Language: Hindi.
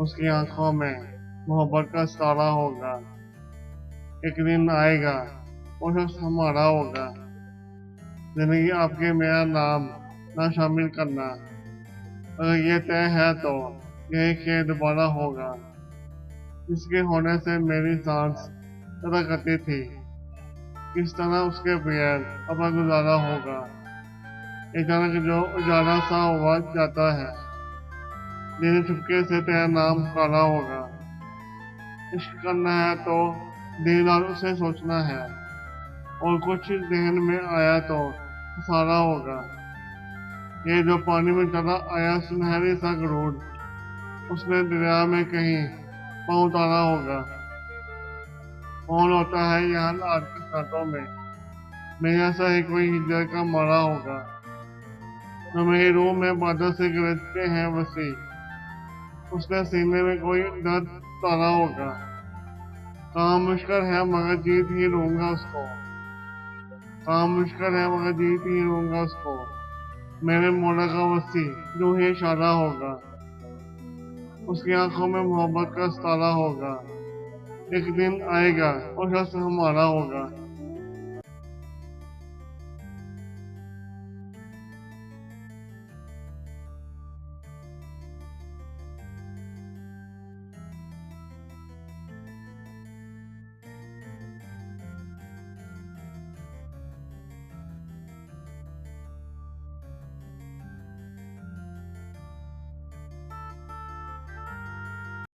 उसकी आंखों में मोहब्बत का सितारा होगा। एक दिन आएगा वो शख्स हमारा होगा। जिंदगी आपके मेरा नाम ना शामिल करना, अगर ये तय है तो यही खेल दोबारा होगा। इसके होने से मेरी सांस तदा करती थी, किस तरह उसके बगैर अपना गुजारा होगा। अचानक जो उजाला सा हुआ जाता है, दिन चुपके से तेरा नाम पुकारा होगा। इश्क करना है तो दिन रात उसे सोचना है, और कुछ जहन में आया तो सारा होगा। ये जो पानी में चला आया सुनहरी सा गरूर, उसने दरिया में कहीं पाँव उतारा होगा। कौन होता है यहाँ आज की साथों में, मेरे ऐसा ही कोई हिजर का मारा होगा। जो मेरी रूह में बादल से गरजते हैं वसी, उसने सीने में कोई दर्द तारा होगा। काम मुश्किल है मगर जीत ही लूंगा उसको, काम मुश्किल है मगर जीत ही लूंगा उसको। मेरे मौला का वसी जो ही इशारा होगा, उसकी आंखों में मोहब्बत का सितारा होगा। एक दिन आएगा और शख्स हमारा होगा।